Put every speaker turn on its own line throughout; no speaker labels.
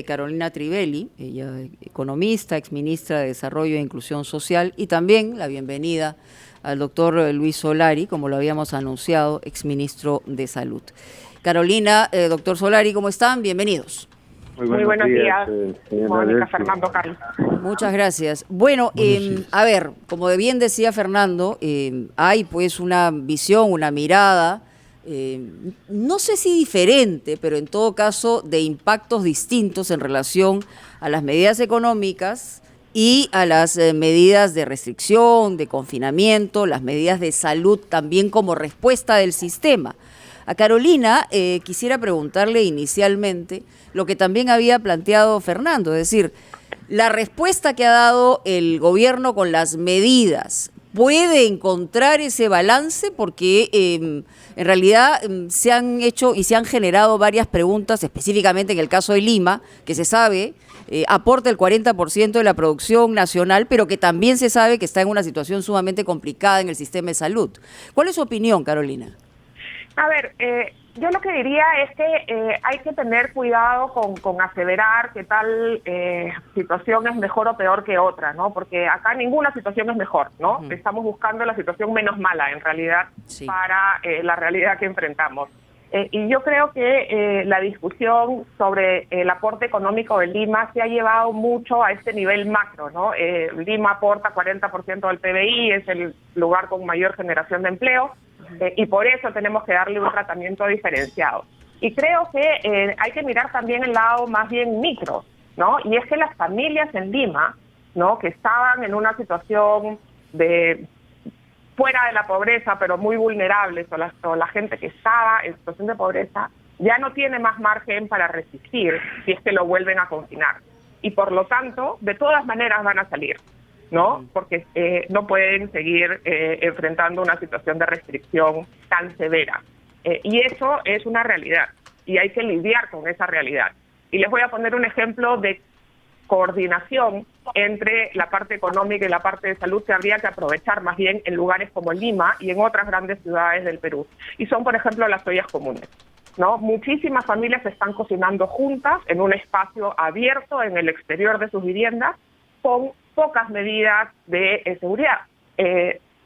Carolina Trivelli, ella economista, exministra de Desarrollo e Inclusión Social, y también la bienvenida al doctor Luis Solari, como lo habíamos anunciado, exministro de Salud. Carolina, doctor Solari, ¿cómo están? Bienvenidos.
Muy buenos días, Mónica, Fernando, Carlos.
Muchas gracias. Bueno, a ver, como bien decía Fernando, hay pues una visión, una mirada, no sé si diferente, pero en todo caso de impactos distintos en relación a las medidas económicas y a las medidas de restricción, de confinamiento, las medidas de salud también como respuesta del sistema. A Carolina quisiera preguntarle inicialmente lo que también había planteado Fernando, es decir, la respuesta que ha dado el gobierno con las medidas, ¿puede encontrar ese balance? Porque en realidad se han hecho y se han generado varias preguntas, específicamente en el caso de Lima, que se sabe aporta el 40% de la producción nacional, pero que también se sabe que está en una situación sumamente complicada en el sistema de salud. ¿Cuál es su opinión, Carolina?
A ver, yo lo que diría es que hay que tener cuidado con aseverar que tal situación es mejor o peor que otra, ¿no? Porque acá ninguna situación es mejor, ¿no? Estamos buscando la situación menos mala, en realidad, sí, para la realidad que enfrentamos. Y yo creo que la discusión sobre el aporte económico de Lima se ha llevado mucho a este nivel macro, ¿no? Lima aporta 40% del PBI, es el lugar con mayor generación de empleo, y por eso tenemos que darle un tratamiento diferenciado. Y creo que hay que mirar también el lado más bien micro, ¿no? Y es que las familias en Lima, ¿no?, que estaban en una situación de fuera de la pobreza, pero muy vulnerables, o la gente que estaba en situación de pobreza, ya no tiene más margen para resistir si es que lo vuelven a confinar. Y por lo tanto, de todas maneras van a salir, ¿no? Porque no pueden seguir enfrentando una situación de restricción tan severa. Y eso es una realidad, y hay que lidiar con esa realidad. Y les voy a poner un ejemplo de coordinación entre la parte económica y la parte de salud que habría que aprovechar más bien en lugares como Lima y en otras grandes ciudades del Perú. Y son, por ejemplo, las ollas comunes, ¿no? Muchísimas familias están cocinando juntas en un espacio abierto en el exterior de sus viviendas con pocas medidas de seguridad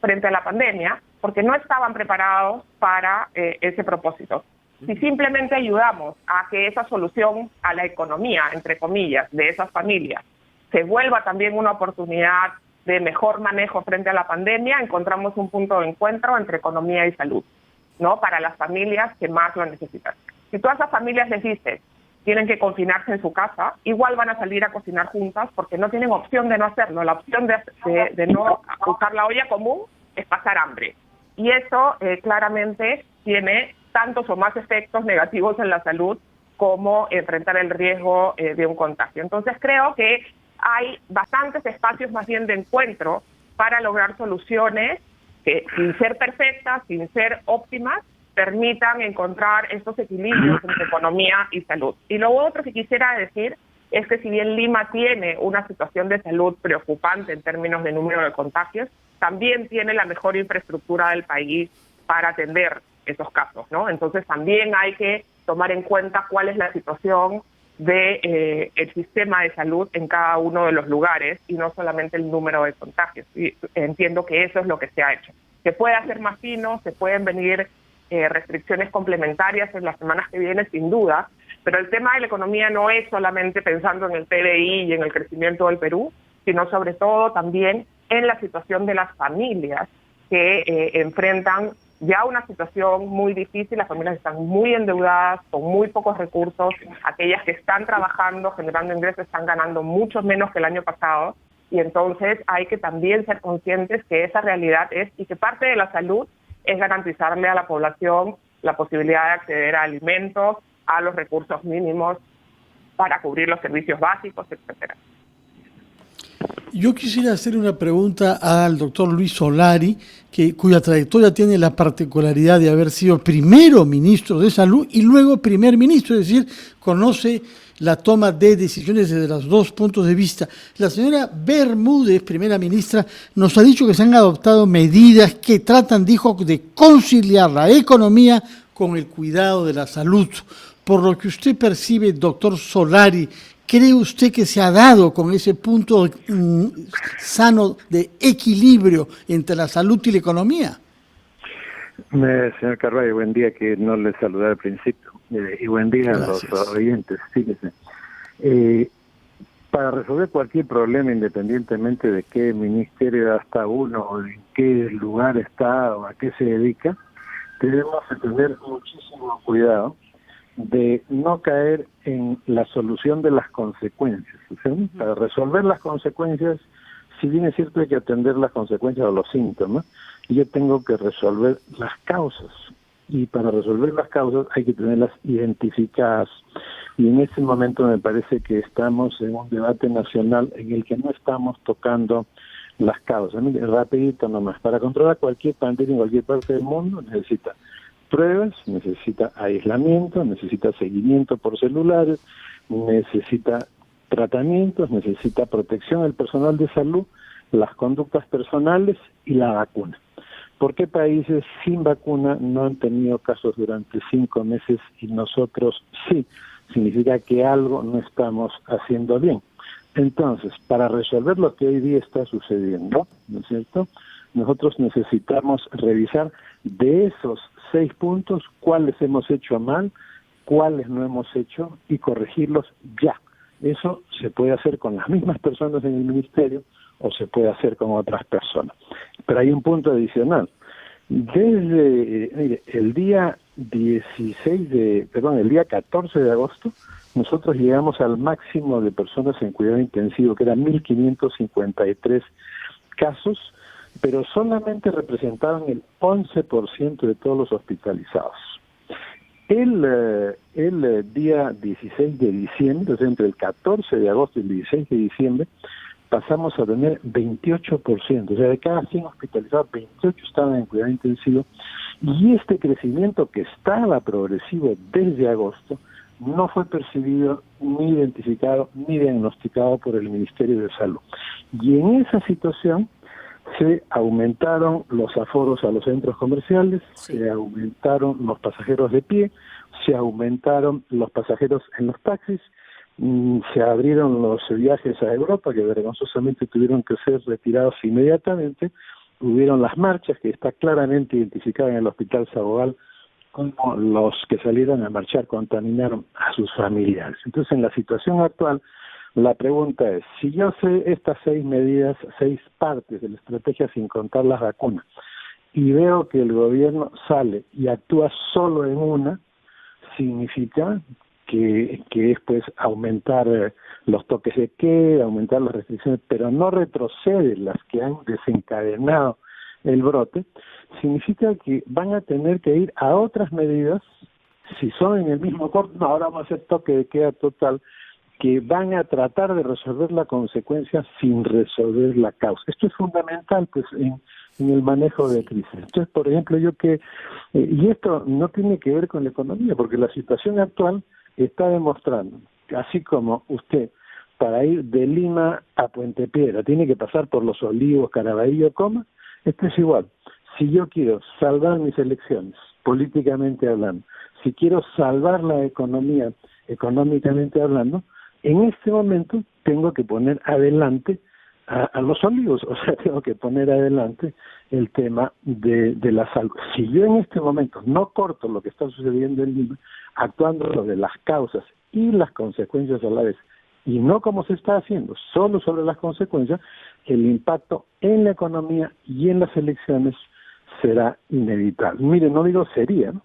frente a la pandemia, porque no estaban preparados para ese propósito. Si simplemente ayudamos a que esa solución a la economía, entre comillas, de esas familias se vuelva también una oportunidad de mejor manejo frente a la pandemia, encontramos un punto de encuentro entre economía y salud, ¿no?, para las familias que más lo necesitan. Si todas esas familias les dices tienen que confinarse en su casa, igual van a salir a cocinar juntas porque no tienen opción de no hacerlo. La opción de no usar la olla común es pasar hambre. Y eso claramente tiene tantos o más efectos negativos en la salud como enfrentar el riesgo de un contagio. Entonces creo que hay bastantes espacios más bien de encuentro para lograr soluciones que, sin ser perfectas, sin ser óptimas, permitan encontrar estos equilibrios entre economía y salud. Y lo otro que quisiera decir es que si bien Lima tiene una situación de salud preocupante en términos de número de contagios, también tiene la mejor infraestructura del país para atender esos casos, ¿no? Entonces también hay que tomar en cuenta cuál es la situación de el sistema de salud en cada uno de los lugares y no solamente el número de contagios. Y entiendo que eso es lo que se ha hecho. Se puede hacer más fino, se pueden venir restricciones complementarias en las semanas que vienen, sin duda, pero el tema de la economía no es solamente pensando en el PBI y en el crecimiento del Perú, sino sobre todo también en la situación de las familias que enfrentan ya una situación muy difícil. Las familias están muy endeudadas, con muy pocos recursos. Aquellas que están trabajando, generando ingresos, están ganando mucho menos que el año pasado. Y entonces hay que también ser conscientes que esa realidad es, y que parte de la salud es garantizarle a la población la posibilidad de acceder a alimentos, a los recursos mínimos para cubrir los servicios básicos, etcétera.
Yo quisiera hacer una pregunta al doctor Luis Solari, cuya trayectoria tiene la particularidad de haber sido primero ministro de Salud y luego primer ministro, es decir, conoce la toma de decisiones desde los dos puntos de vista. La señora Bermúdez, primera ministra, nos ha dicho que se han adoptado medidas que tratan, dijo, de conciliar la economía con el cuidado de la salud. por lo que usted percibe, doctor Solari, ¿cree usted que se ha dado con ese punto sano de equilibrio entre la salud y la economía?
Señor Carvalho, buen día, que no le saludé al principio. Y buen día
Gracias.
a los oyentes. Fíjese. Para resolver cualquier problema, independientemente de qué ministerio está uno, o en qué lugar está, o a qué se dedica, debemos tener muchísimo cuidado de no caer en la solución de las consecuencias. ¿Sí? Para resolver las consecuencias, si bien es cierto hay que atender las consecuencias o los síntomas, yo tengo que resolver las causas. Y para resolver las causas hay que tenerlas identificadas. Y en este momento me parece que estamos en un debate nacional en el que no estamos tocando las causas. Mire, rapidito nomás, para controlar cualquier pandemia en cualquier parte del mundo necesita pruebas, necesita aislamiento, necesita seguimiento por celulares, necesita tratamientos, necesita protección del personal de salud, las conductas personales y la vacuna. ¿Por qué países sin vacuna no han tenido casos durante 5 meses y nosotros sí? Significa que algo no estamos haciendo bien. Entonces, para resolver lo que hoy día está sucediendo, ¿no es cierto?, nosotros necesitamos revisar de esos 6 puntos cuáles hemos hecho mal, cuáles no hemos hecho y corregirlos ya. Eso se puede hacer con las mismas personas en el ministerio o se puede hacer con otras personas. Pero hay un punto adicional. Desde el día 14 de agosto, nosotros llegamos al máximo de personas en cuidado intensivo, que eran 1.553 casos, pero solamente representaban el 11% de todos los hospitalizados. El día 16 de diciembre, o sea, entre el 14 de agosto y el 16 de diciembre, pasamos a tener 28%, o sea, de cada 100 hospitalizados, 28 estaban en cuidado intensivo, y este crecimiento que estaba progresivo desde agosto no fue percibido, ni identificado, ni diagnosticado por el Ministerio de Salud. Y en esa situación se aumentaron los aforos a los centros comerciales, se aumentaron los pasajeros de pie, se aumentaron los pasajeros en los taxis, se abrieron los viajes a Europa, que vergonzosamente tuvieron que ser retirados inmediatamente, hubieron las marchas, que está claramente identificada en el Hospital Sabogal, como los que salieron a marchar contaminaron a sus familiares. Entonces, en la situación actual, la pregunta es, si yo sé estas 6 medidas, 6 partes de la estrategia sin contar las vacunas, y veo que el gobierno sale y actúa solo en una, significa que es pues aumentar los toques de queda, aumentar las restricciones, pero no retrocede las que han desencadenado el brote, significa que van a tener que ir a otras medidas, si son en el mismo corte, no, ahora vamos a hacer toque de queda total, que van a tratar de resolver la consecuencia sin resolver la causa. Esto es fundamental pues en el manejo de crisis. Entonces, por ejemplo, y esto no tiene que ver con la economía, porque la situación actual está demostrando, así como usted para ir de Lima a Puente Piedra tiene que pasar por Los Olivos, Caraballo, Coma, esto es igual. Si yo quiero salvar mis elecciones, políticamente hablando, si quiero salvar la economía, económicamente hablando, en este momento tengo que poner adelante a Los Olivos, o sea, tengo que poner adelante el tema de la salud. Si yo en este momento no corto lo que está sucediendo en Lima, actuando sobre las causas y las consecuencias a la vez, y no como se está haciendo, solo sobre las consecuencias, el impacto en la economía y en las elecciones será inevitable. Mire, no digo sería, ¿no?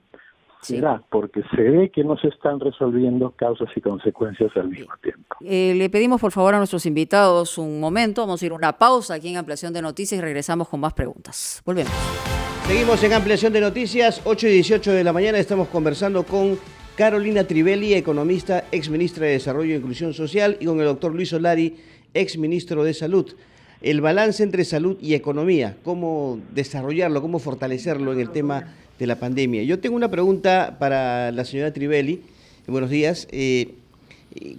Será, porque se ve que no se están resolviendo causas y consecuencias al mismo tiempo.
Le pedimos por favor a nuestros invitados un momento, vamos a ir a una pausa aquí en Ampliación de Noticias y regresamos con más preguntas. Volvemos.
Seguimos en Ampliación de Noticias, 8:18 de la mañana, estamos conversando con Carolina Trivelli, economista, exministra de Desarrollo e Inclusión Social, y con el doctor Luis Solari, exministro de Salud. El balance entre salud y economía, cómo desarrollarlo, cómo fortalecerlo en el tema de la pandemia. Yo tengo una pregunta para la señora Trivelli. Buenos días.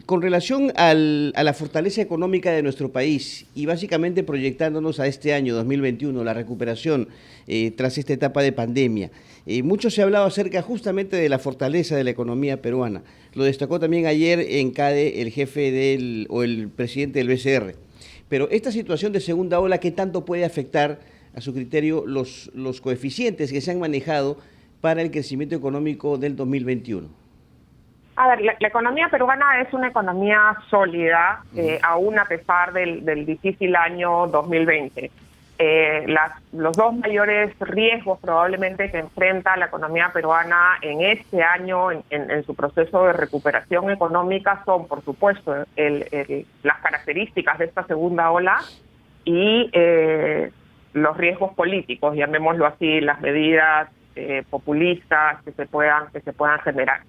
Con relación a la fortaleza económica de nuestro país y básicamente proyectándonos a este año 2021, la recuperación tras esta etapa de pandemia, mucho se ha hablado acerca justamente de la fortaleza de la economía peruana. Lo destacó también ayer en CADE el jefe el presidente del BCR. Pero esta situación de segunda ola, ¿qué tanto puede afectar, a su criterio, los coeficientes que se han manejado para el crecimiento económico del 2021?
A ver, la economía peruana es una economía sólida, aún a pesar del difícil año 2020. Los dos mayores riesgos probablemente que enfrenta la economía peruana en este año, en su proceso de recuperación económica, son, por supuesto, las características de esta segunda ola y los riesgos políticos, llamémoslo así, las medidas populistas que se puedan generar.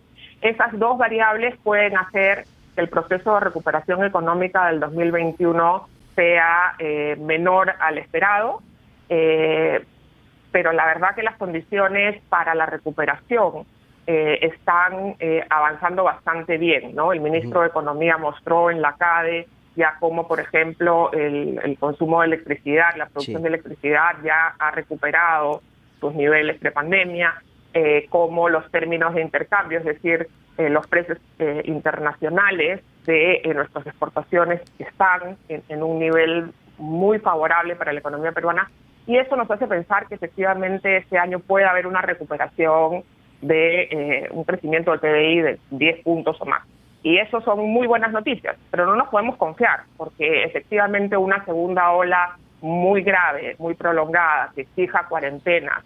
Esas dos variables pueden hacer que el proceso de recuperación económica del 2021 sea menor al esperado, pero la verdad que las condiciones para la recuperación están avanzando bastante bien, ¿no? El ministro de Economía mostró en la CADE ya cómo, por ejemplo, el consumo de electricidad, la producción de electricidad ya ha recuperado sus niveles prepandemia, como los términos de intercambio, es decir, los precios internacionales de nuestras exportaciones están en un nivel muy favorable para la economía peruana, y eso nos hace pensar que efectivamente este año puede haber una recuperación de un crecimiento del PBI de 10 puntos o más. Y eso son muy buenas noticias, pero no nos podemos confiar, porque efectivamente una segunda ola muy grave, muy prolongada, que exija cuarentenas,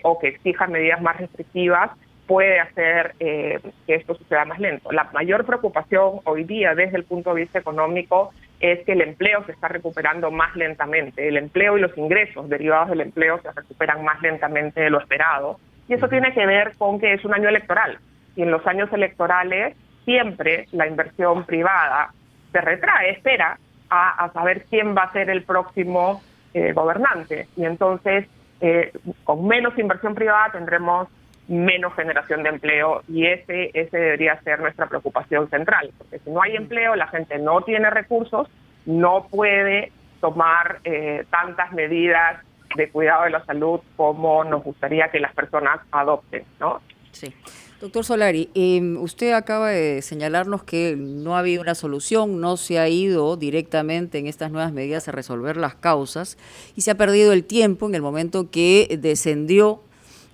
o que exija medidas más restrictivas, puede hacer que esto suceda más lento. La mayor preocupación hoy día desde el punto de vista económico es que el empleo se está recuperando más lentamente. El empleo y los ingresos derivados del empleo se recuperan más lentamente de lo esperado. Y eso tiene que ver con que es un año electoral. Y en los años electorales siempre la inversión privada se retrae, espera a saber quién va a ser el próximo gobernante. Y entonces, con menos inversión privada tendremos menos generación de empleo, y ese debería ser nuestra preocupación central, porque si no hay empleo, la gente no tiene recursos, no puede tomar tantas medidas de cuidado de la salud como nos gustaría que las personas adopten, ¿no?
Sí. Doctor Solari, usted acaba de señalarnos que no ha habido una solución, no se ha ido directamente en estas nuevas medidas a resolver las causas y se ha perdido el tiempo en el momento que descendió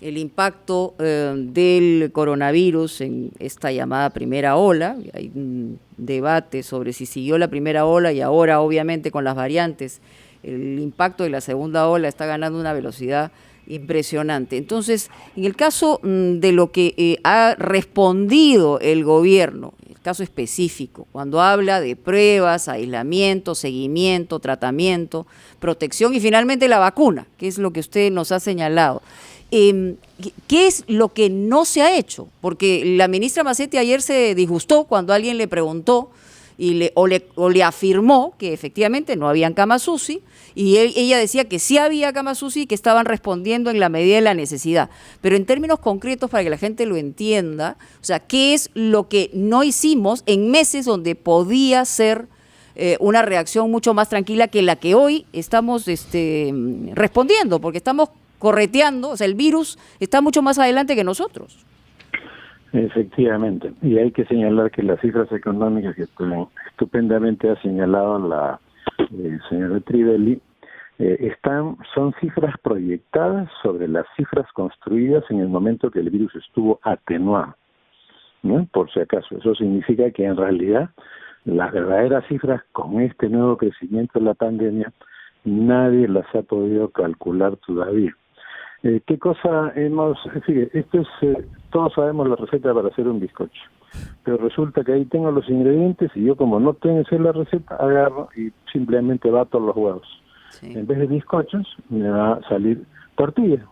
el impacto del coronavirus en esta llamada primera ola. Hay un debate sobre si siguió la primera ola y ahora, obviamente, con las variantes, el impacto de la segunda ola está ganando una velocidad impresionante. Entonces, en el caso de lo que ha respondido el gobierno, el caso específico, cuando habla de pruebas, aislamiento, seguimiento, tratamiento, protección y finalmente la vacuna, que es lo que usted nos ha señalado, ¿qué es lo que no se ha hecho? Porque la ministra Macetti ayer se disgustó cuando alguien le preguntó o le afirmó que efectivamente no habían camas UCI, y ella decía que sí había camas UCI y que estaban respondiendo en la medida de la necesidad. Pero en términos concretos, para que la gente lo entienda, o sea, ¿qué es lo que no hicimos en meses donde podía ser una reacción mucho más tranquila que la que hoy estamos respondiendo? Porque estamos correteando, o sea, el virus está mucho más adelante que nosotros.
Efectivamente, y hay que señalar que las cifras económicas que estupendamente ha señalado la señora Trivelli son cifras proyectadas sobre las cifras construidas en el momento que el virus estuvo atenuado, ¿no? Por si acaso, eso significa que en realidad las verdaderas cifras con este nuevo crecimiento de la pandemia nadie las ha podido calcular todavía. ¿Qué cosa hemos...? Fíjate, todos sabemos la receta para hacer un bizcocho, pero resulta que ahí tengo los ingredientes y yo, como no tengo que hacer la receta, agarro y simplemente bato los huevos. Sí. En vez de bizcochos, me va a salir tortilla.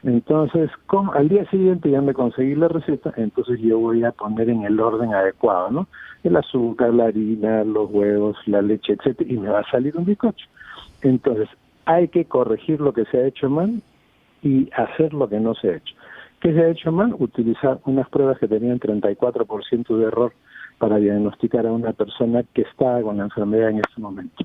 Entonces, al día siguiente ya me conseguí la receta, entonces yo voy a poner en el orden adecuado, ¿no? El azúcar, la harina, los huevos, la leche, etcétera, y me va a salir un bizcocho. Entonces, hay que corregir lo que se ha hecho mal y hacer lo que no se ha hecho. ¿Qué se ha hecho mal? Utilizar unas pruebas que tenían 34% de error para diagnosticar a una persona que está con la enfermedad en ese momento.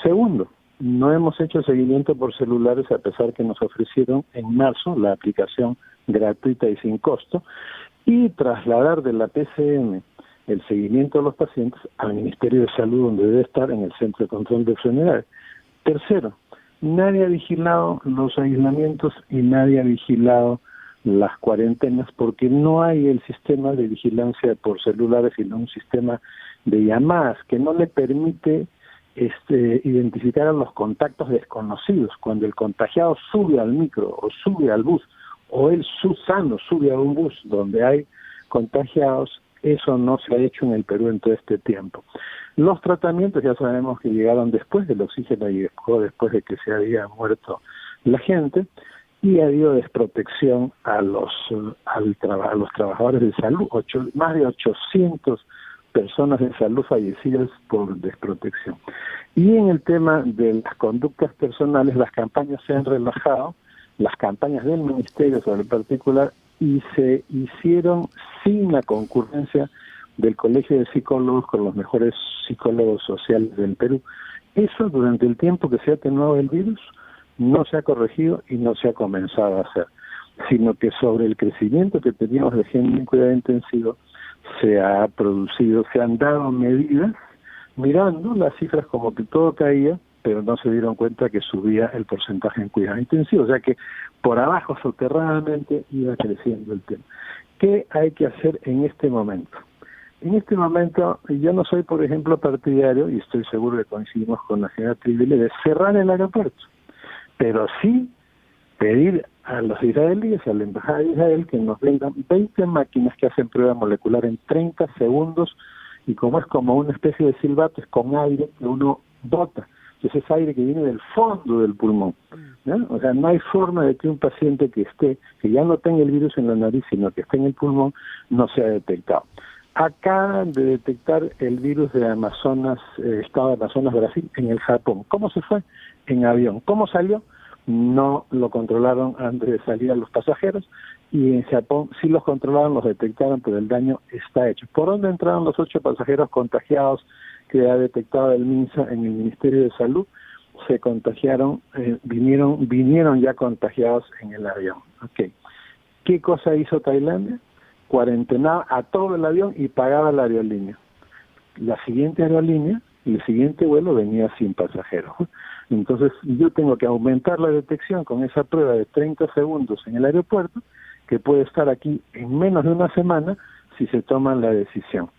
Segundo, no hemos hecho seguimiento por celulares a pesar que nos ofrecieron en marzo la aplicación gratuita y sin costo, y trasladar de la PCM el seguimiento de los pacientes al Ministerio de Salud, donde debe estar, en el Centro de Control de Enfermedades. Tercero, nadie ha vigilado los aislamientos y nadie ha vigilado las cuarentenas porque no hay el sistema de vigilancia por celulares, sino un sistema de llamadas que no le permite identificar a los contactos desconocidos. Cuando el contagiado sube al micro o sube al bus, o él sano sube a un bus donde hay contagiados, eso no se ha hecho en el Perú en todo este tiempo. Los tratamientos ya sabemos que llegaron después del oxígeno y después de que se había muerto la gente, y ha habido desprotección a los trabajadores de salud, más de 800 personas de salud fallecidas por desprotección. Y en el tema de las conductas personales, las campañas se han relajado, las campañas del Ministerio sobre el particular, y se hicieron sin la concurrencia del Colegio de Psicólogos con los mejores psicólogos sociales del Perú. Eso durante el tiempo que se ha atenuado el virus no se ha corregido y no se ha comenzado a hacer, sino que sobre el crecimiento que teníamos de gente en cuidado intensivo se han dado medidas mirando las cifras como que todo caía, pero no se dieron cuenta que subía el porcentaje en cuidado intensivo, o sea que por abajo soterradamente iba creciendo el tema. ¿Qué hay que hacer en este momento? En este momento, yo no soy, por ejemplo, partidario, y estoy seguro que coincidimos con la señora Tribele, de cerrar el aeropuerto, pero sí pedir a los israelíes, a la Embajada de Israel, que nos vendan 20 máquinas que hacen prueba molecular en 30 segundos, y como es como una especie de silbato, es con aire que uno bota, que es ese aire que viene del fondo del pulmón, ¿no? O sea, no hay forma de que un paciente que ya no tenga el virus en la nariz, sino que esté en el pulmón, no sea detectado. Acaban de detectar el virus de Amazonas, estado de Amazonas, Brasil, en el Japón. ¿Cómo se fue? En avión. ¿Cómo salió? No lo controlaron antes de salir a los pasajeros, y en Japón sí los controlaron, los detectaron, pero el daño está hecho. ¿Por dónde entraron los 8 pasajeros contagiados que ha detectado el MINSA en el Ministerio de Salud? Se contagiaron, vinieron ya contagiados en el avión. Okay. ¿Qué cosa hizo Tailandia? Cuarentenaba a todo el avión y pagaba la aerolínea. La siguiente aerolínea, el siguiente vuelo venía sin pasajeros. Entonces yo tengo que aumentar la detección con esa prueba de 30 segundos en el aeropuerto, que puede estar aquí en menos de una semana si se toma la decisión.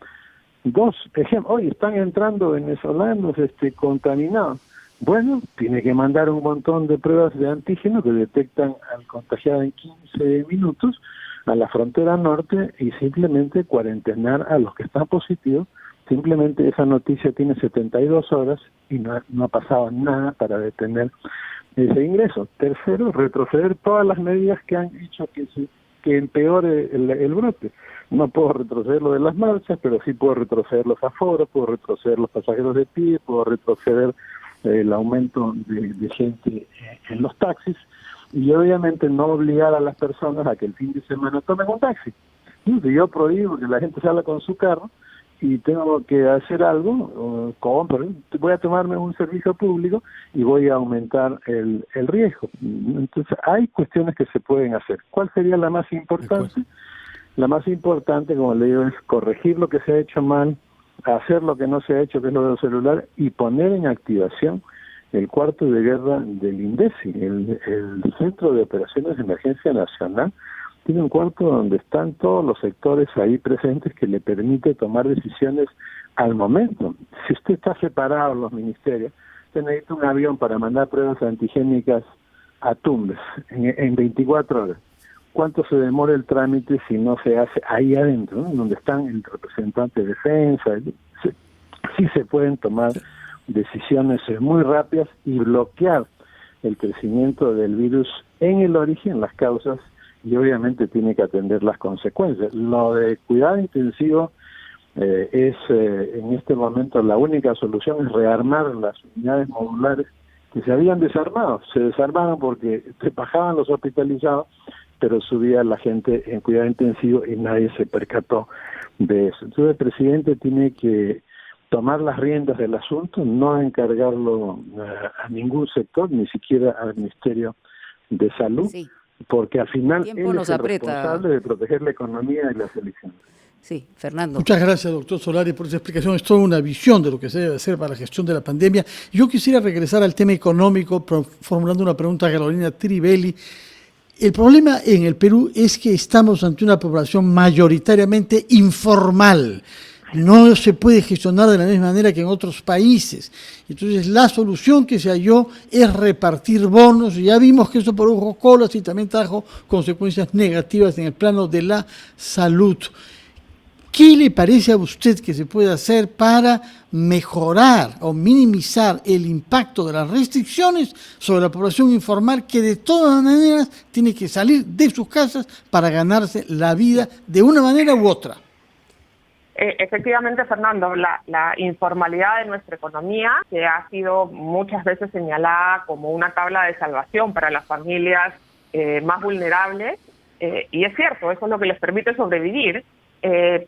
2, ejemplo, hoy están entrando venezolanos contaminados. Bueno, tiene que mandar un montón de pruebas de antígeno que detectan al contagiado en 15 minutos a la frontera norte y simplemente cuarentenar a los que están positivos. Simplemente esa noticia tiene 72 horas y no ha pasado nada para detener ese ingreso. Tercero, retroceder todas las medidas que han hecho que empeore el brote. No puedo retroceder lo de las marchas, pero sí puedo retroceder los aforos, puedo retroceder los pasajeros de pie, puedo retroceder el aumento de gente en los taxis, y obviamente no obligar a las personas a que el fin de semana tomen un taxi. Si yo prohíbo que la gente salga con su carro y tengo que hacer algo, voy a tomarme un servicio público y voy a aumentar el riesgo. Entonces hay cuestiones que se pueden hacer. ¿Cuál sería la más importante? La más importante, como le digo, es corregir lo que se ha hecho mal, hacer lo que no se ha hecho, que es lo del celular, y poner en activación el cuarto de guerra del INDECI, el Centro de Operaciones de Emergencia Nacional. Tiene un cuarto donde están todos los sectores ahí presentes que le permite tomar decisiones al momento. Si usted está separado en los ministerios, usted necesita un avión para mandar pruebas antigénicas a Tumbes en 24 horas. ¿Cuánto se demora el trámite si no se hace ahí adentro, ¿no? Donde están el representante de defensa? Sí se pueden tomar decisiones muy rápidas y bloquear el crecimiento del virus en el origen, las causas, y obviamente tiene que atender las consecuencias. Lo de cuidado intensivo es en este momento la única solución, es rearmar las unidades modulares que se habían desarmado. Se desarmaron porque se bajaban los hospitalizados pero subía la gente en cuidado intensivo y nadie se percató de eso. Entonces el presidente tiene que tomar las riendas del asunto, no encargarlo a ningún sector, ni siquiera al Ministerio de Salud,
Sí.
porque al final
El tiempo
él
nos
es el
aprieta.
responsable de proteger la economía y las elecciones.
Sí, Fernando.
Muchas gracias, doctor Solari, por esa explicación. Es toda una visión de lo que se debe hacer para la gestión de la pandemia. Yo quisiera regresar al tema económico, formulando una pregunta a Carolina Trivelli. El problema en el Perú es que estamos ante una población mayoritariamente informal. No se puede gestionar de la misma manera que en otros países. Entonces, la solución que se halló es repartir bonos. Y ya vimos que eso produjo colas y también trajo consecuencias negativas en el plano de la salud. ¿Qué le parece a usted que se puede hacer para mejorar o minimizar el impacto de las restricciones sobre la población informal que de todas maneras tiene que salir de sus casas para ganarse la vida de una manera u otra?
Efectivamente, Fernando, la informalidad de nuestra economía, que ha sido muchas veces señalada como una tabla de salvación para las familias más vulnerables, y es cierto, eso es lo que les permite sobrevivir,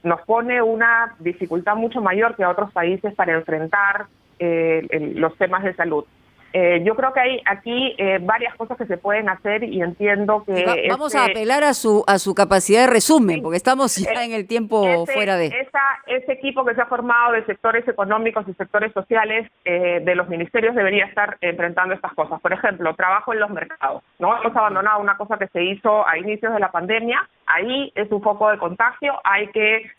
nos pone una dificultad mucho mayor que a otros países para enfrentar los temas de salud. Yo creo que hay aquí varias cosas que se pueden hacer y entiendo que...
Vamos a apelar a su capacidad de resumen,
Sí,
porque estamos ya en el tiempo fuera de...
Ese equipo que se ha formado de sectores económicos y sectores sociales de los ministerios debería estar enfrentando estas cosas. Por ejemplo, trabajo en los mercados, ¿no? Hemos abandonado una cosa que se hizo a inicios de la pandemia. Ahí es un foco de contagio. Hay que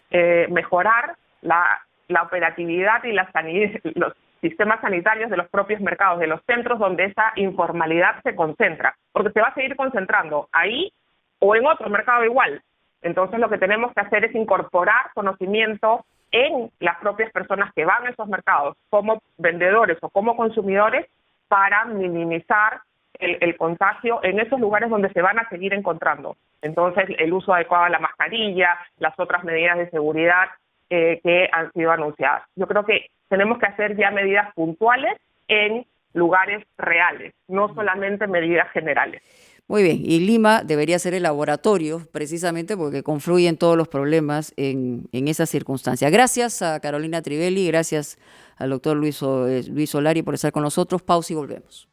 mejorar la operatividad y los sistemas sanitarios de los propios mercados, de los centros donde esa informalidad se concentra, porque se va a seguir concentrando ahí o en otro mercado igual. Entonces lo que tenemos que hacer es incorporar conocimiento en las propias personas que van a esos mercados, como vendedores o como consumidores, para minimizar el contagio en esos lugares donde se van a seguir encontrando. Entonces el uso adecuado de la mascarilla, las otras medidas de seguridad que han sido anunciadas. Yo creo que tenemos que hacer ya medidas puntuales en lugares reales, no solamente medidas generales.
Muy bien, y Lima debería ser el laboratorio precisamente porque confluyen todos los problemas en esas circunstancias. Gracias a Carolina Trivelli, gracias al doctor Luis Solari por estar con nosotros. Pausa y volvemos.